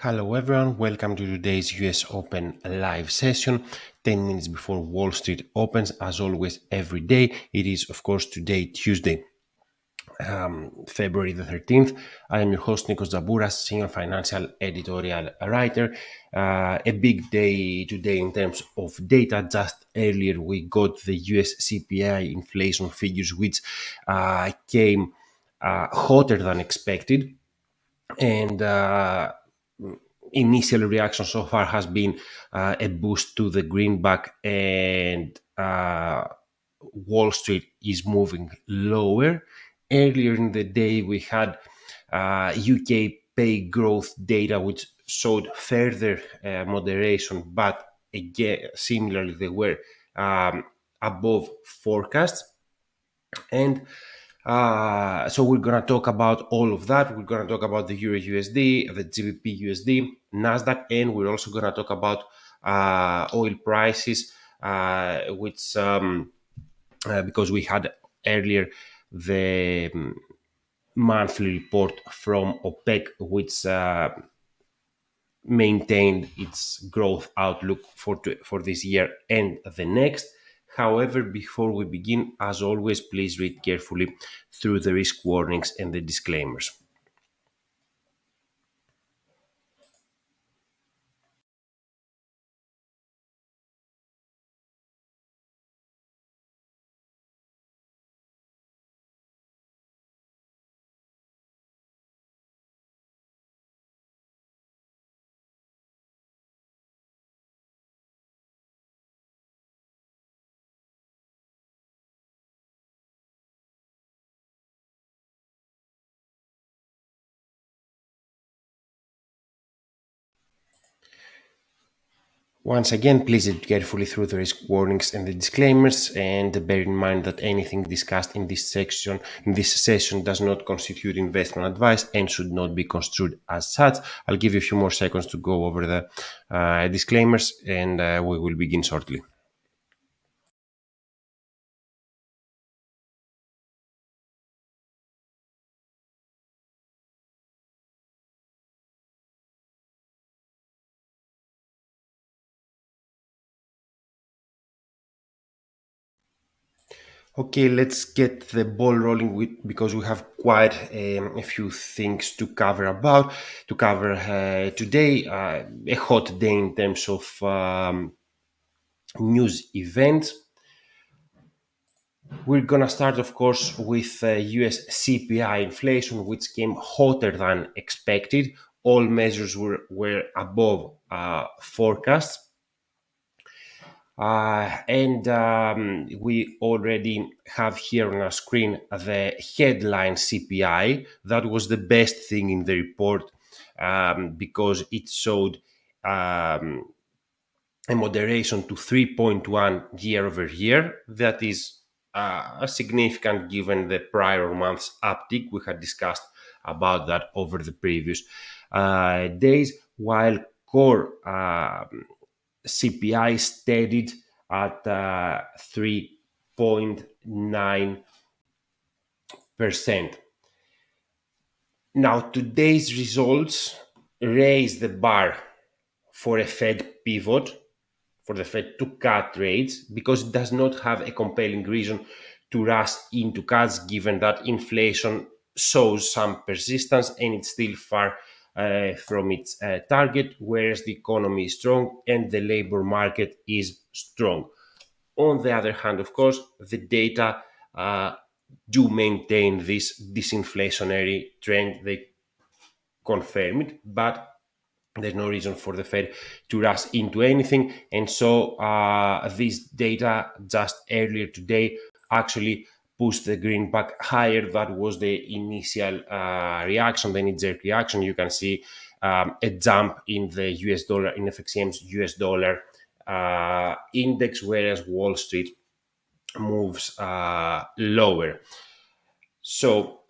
Hello everyone, welcome to today's US Open live session, 10 minutes before Wall Street opens. As always, every day. It is, of course, today, Tuesday, February the 13th. I am your host, Nikos Zabouras, Senior Financial Editorial Writer. A big day today in terms of data. Just earlier, we got the US CPI inflation figures, which came hotter than expected. And initial reaction so far has been a boost to the greenback, and Wall Street is moving lower. Earlier in the day, we had UK pay growth data, which showed further moderation, but again, similarly, they were above forecasts. And so we're going to talk about all of that. We're going to talk about the Euro USD, the GBP USD, Nasdaq, and we're also going to talk about oil prices, which because we had earlier the monthly report from OPEC, which maintained its growth outlook for this year and the next. However, before we begin, as always, please read carefully through the risk warnings and the disclaimers. Once again, please read carefully through the risk warnings and the disclaimers, and bear in mind that anything discussed in this session does not constitute investment advice and should not be construed as such. I'll give you a few more seconds to go over the disclaimers, and we will begin shortly. Okay, let's get the ball rolling because we have quite a few things to cover today. A hot day in terms of news events. We're gonna start, of course, with US CPI inflation, which came hotter than expected. All measures were above forecasts. And we already have here on our screen the headline CPI. That was the best thing in the report because it showed a moderation to 3.1 year over year. That is significant given the prior month's uptick. We had discussed about that over the previous days, while core CPI steadied at 3.9%. Now, today's results raise the bar for a Fed pivot, for the Fed to cut rates, because it does not have a compelling reason to rush into cuts, given that inflation shows some persistence and it's still far from its target, whereas the economy is strong and the labor market is strong. On the other hand, of course, the data do maintain this disinflationary trend. They confirm it, but there's no reason for the Fed to rush into anything. And so this data just earlier today actually pushed the greenback higher. That was the initial reaction, the knee-jerk reaction. You can see a jump in the US dollar, in FXCM's US dollar index, whereas Wall Street moves lower. So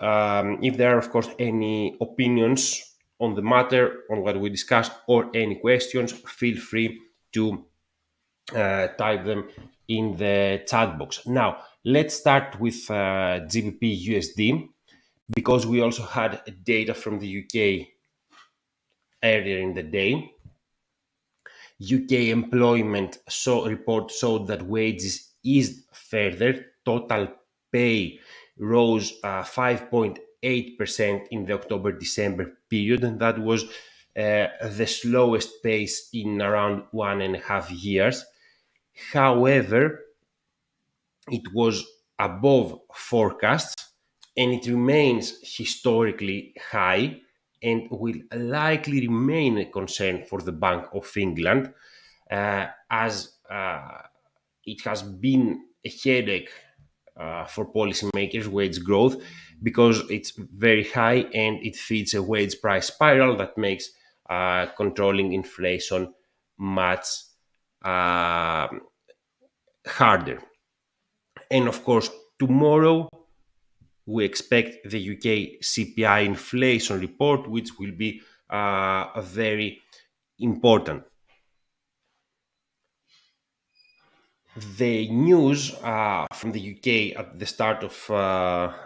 if there are, of course, any opinions on the matter, on what we discussed, or any questions, feel free to type them in the chat box. Now, let's start with GBP USD, because we also had data from the UK earlier in the day. UK employment report showed that wages eased further. Total pay rose 5.8% in the October-December period, and that was the slowest pace in around 1.5 years. However, it was above forecasts, and it remains historically high and will likely remain a concern for the Bank of England, as it has been a headache for policymakers, wage growth, because it's very high and it feeds a wage price spiral that makes controlling inflation much harder. And of course, tomorrow we expect the UK CPI inflation report, which will be very important. The news from the UK at the start of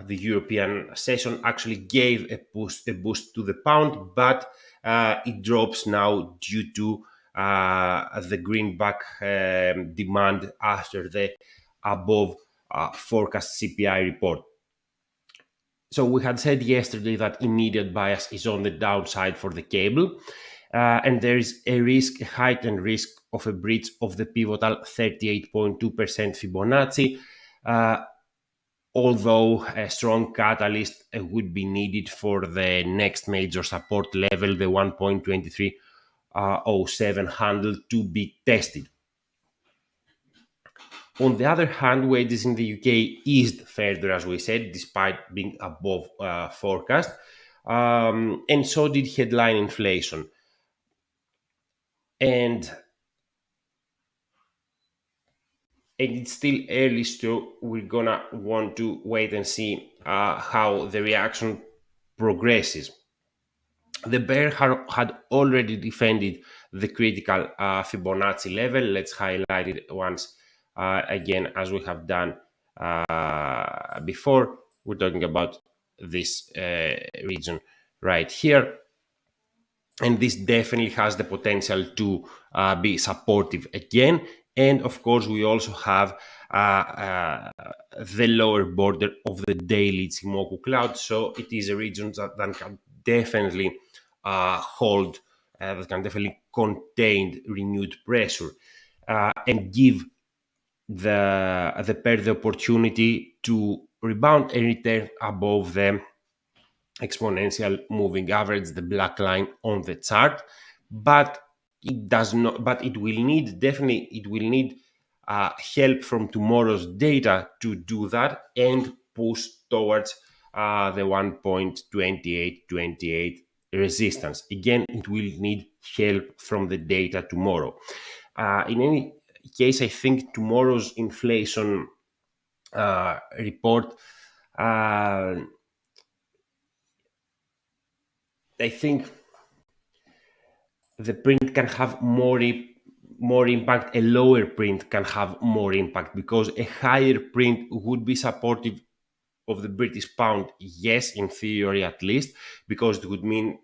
the European session actually gave a boost to the pound, but it drops now due to the greenback demand after the above forecast CPI report. So we had said yesterday that immediate bias is on the downside for the cable, and there is a heightened risk of a breach of the pivotal 38.2% Fibonacci, although a strong catalyst would be needed for the next major support level, the 1.2307 handle, to be tested. On the other hand, wages in the UK eased further, as we said, despite being above forecast, and so did headline inflation. And it's still early, so we're gonna want to wait and see how the reaction progresses. The bear had already defended the critical Fibonacci level. Let's highlight it once again, as we have done before. We're talking about this region right here. And this definitely has the potential to be supportive again. And of course, we also have the lower border of the daily Ichimoku cloud. So it is a region that can definitely hold, that can definitely contain renewed pressure and give the pair the opportunity to rebound and return above the exponential moving average, the black line on the chart. But it does not, but it will need, definitely it will need help from tomorrow's data to do that and push towards the 1.2828 resistance. Again, it will need help from the data tomorrow. In any case, I think tomorrow's inflation report, I think the print can have more impact. A lower print can have more impact, because a higher print would be supportive of the British pound, yes, in theory at least, because it would mean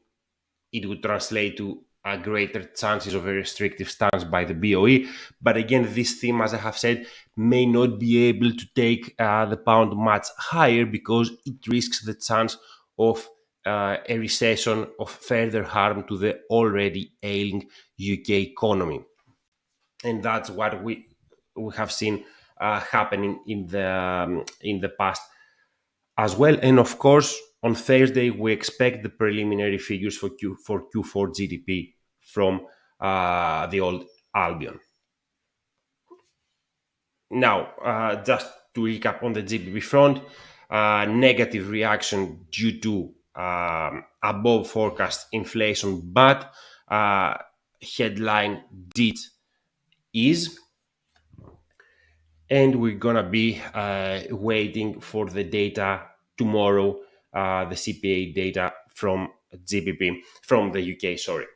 it would translate to a greater chances of a restrictive stance by the BOE. But again, this theme, as I have said, may not be able to take the pound much higher, because it risks the chance of a recession, of further harm to the already ailing UK economy. And that's what we have seen happening in the past as well. And of course, on Thursday, we expect the preliminary figures for Q4 GDP from the old Albion. Now, just to recap on the GBP front, negative reaction due to above forecast inflation, but headline did ease. And we're gonna be waiting for the data tomorrow, the CPI data from GBP, from the UK, sorry.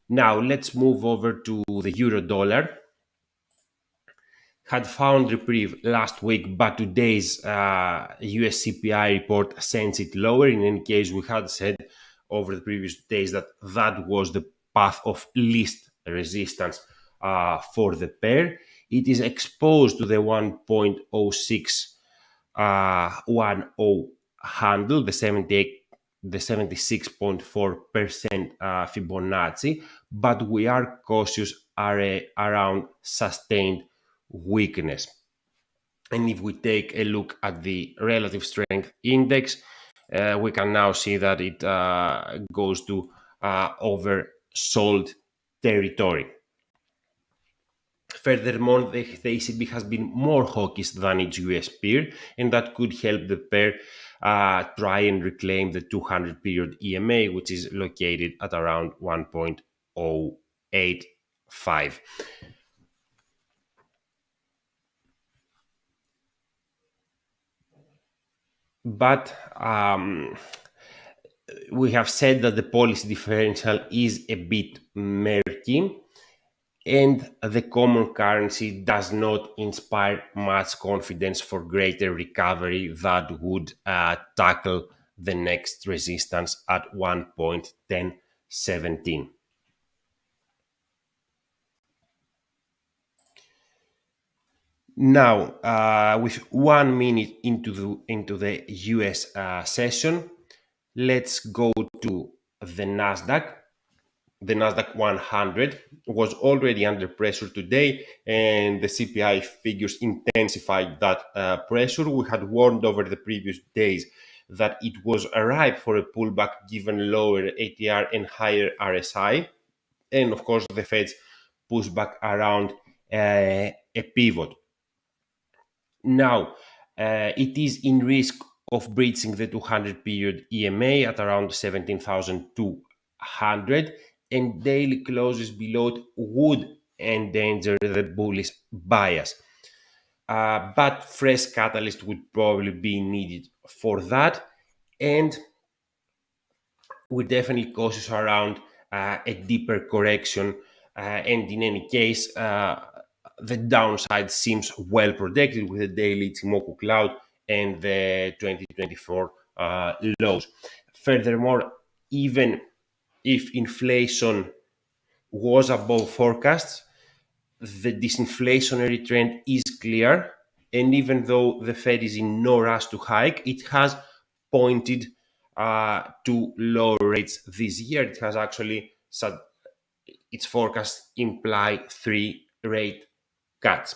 Now let's move over to the euro dollar. Had found reprieve last week, but today's US CPI report sends it lower. In any case, we had said over the previous days that that was the path of least resistance for the pair. It is exposed to the 1.06 10 handle, the 76.4% Fibonacci, but we are cautious around sustained weakness. And if we take a look at the relative strength index, we can now see that it goes to oversold territory. Furthermore, the ECB has been more hawkish than its US peer, and that could help the pair try and reclaim the 200 period EMA, which is located at around 1.085. But we have said that the policy differential is a bit murky, and the common currency does not inspire much confidence for greater recovery that would tackle the next resistance at 1.1017. Now, with 1 minute into the US session, let's go to the Nasdaq. The Nasdaq 100 was already under pressure today, and the CPI figures intensified that pressure. We had warned over the previous days that it was ripe for a pullback given lower ATR and higher RSI, and of course the Fed's pushback around a pivot. Now, it is in risk of breaching the 200 period EMA at around 17,200, and daily closes below it would endanger the bullish bias. But fresh catalyst would probably be needed for that, and we're definitely cautious around a deeper correction, and in any case, the downside seems well protected with the daily Ichimoku cloud and the 2024 lows. Furthermore, even if inflation was above forecasts, the disinflationary trend is clear, and even though the Fed is in no rush to hike, it has pointed to lower rates this year. It has actually said its forecasts imply 3 rate cuts.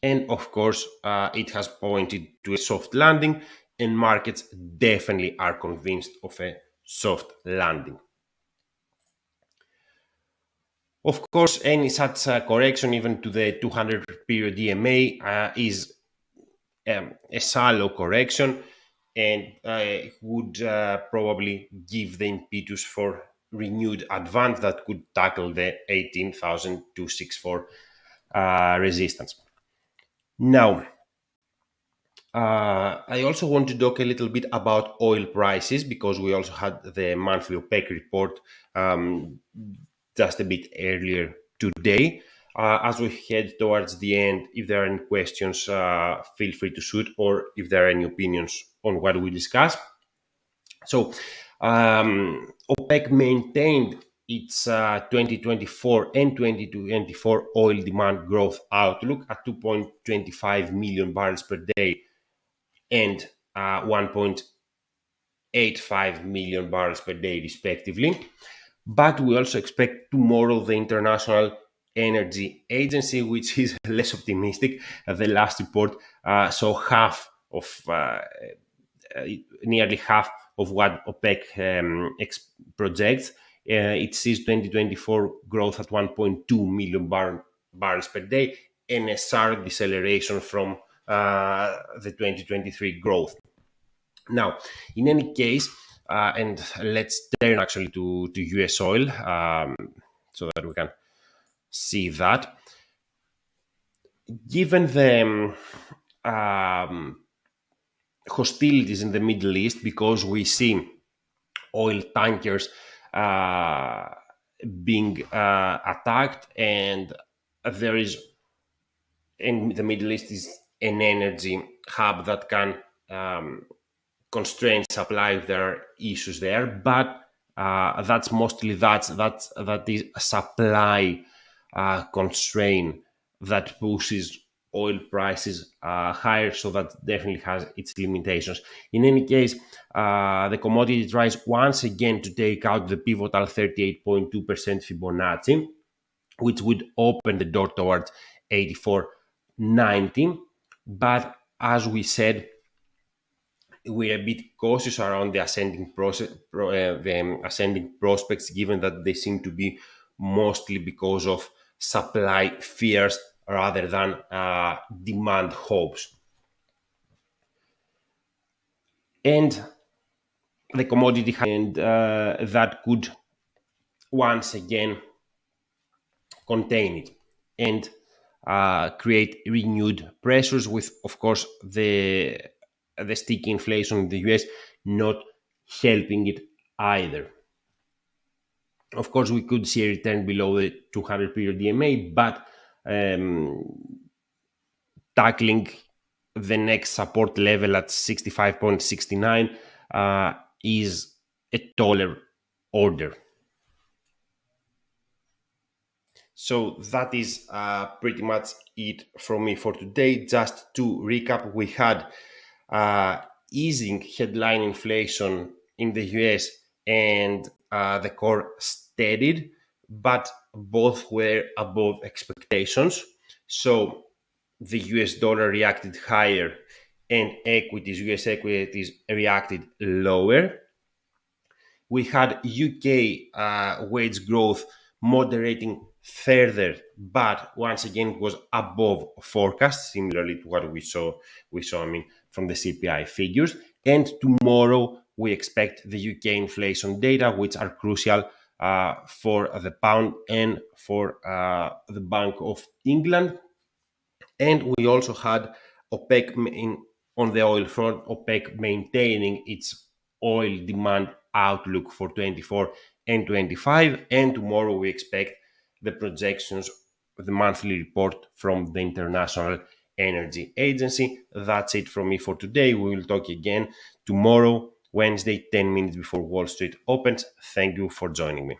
And of course, it has pointed to a soft landing, and markets definitely are convinced of a soft landing. Of course, any such correction, even to the 200 period EMA, is a shallow correction, and would probably give the impetus for renewed advance that could tackle the 18,264 resistance. Now, I also want to talk a little bit about oil prices, because we also had the monthly OPEC report just a bit earlier today. As we head towards the end, if there are any questions, feel free to shoot, or if there are any opinions on what we discussed. So, OPEC maintained its 2024 and 2024 oil demand growth outlook at 2.25 million barrels per day and 1.85 million barrels per day, respectively. But we also expect tomorrow the International Energy Agency, which is less optimistic. The last report saw nearly half of what OPEC projects. It sees 2024 growth at 1.2 million barrels per day, and a sharp deceleration from the 2023 growth. Now, in any case, and let's turn actually to US oil, so that we can see that. Given the hostilities in the Middle East, because we see oil tankers being attacked, and there is, in the Middle East, is an energy hub that can constrain supply if there are issues there, but That's mostly that is a supply constraint that pushes oil prices higher, so that definitely has its limitations. In any case, the commodity tries once again to take out the pivotal 38.2% Fibonacci, which would open the door towards 84.90. But as we said, we're a bit cautious around the ascending prospects, given that they seem to be mostly because of supply fears rather than demand hopes. And the commodity and that could once again contain it and create renewed pressures, with, of course, the sticky inflation in the US not helping it either. Of course, we could see a return below the 200 period DMA, but tackling the next support level at 65.69 is a taller order. So that is pretty much it from me for today. Just to recap, we had easing headline inflation in the US and the core steadied, but both were above expectations. So the US dollar reacted higher and US equities reacted lower. We had UK wage growth moderating further, but once again was above forecast, similarly to what we saw, from the CPI figures. And tomorrow we expect the UK inflation data, which are crucial for the pound and for the Bank of England. And we also had OPEC on the oil front, OPEC maintaining its oil demand outlook for 24 and 25. And tomorrow we expect the projections of the monthly report from the International Energy Agency. That's it from me for today. We will talk again tomorrow, Wednesday, 10 minutes before Wall Street opens. Thank you for joining me.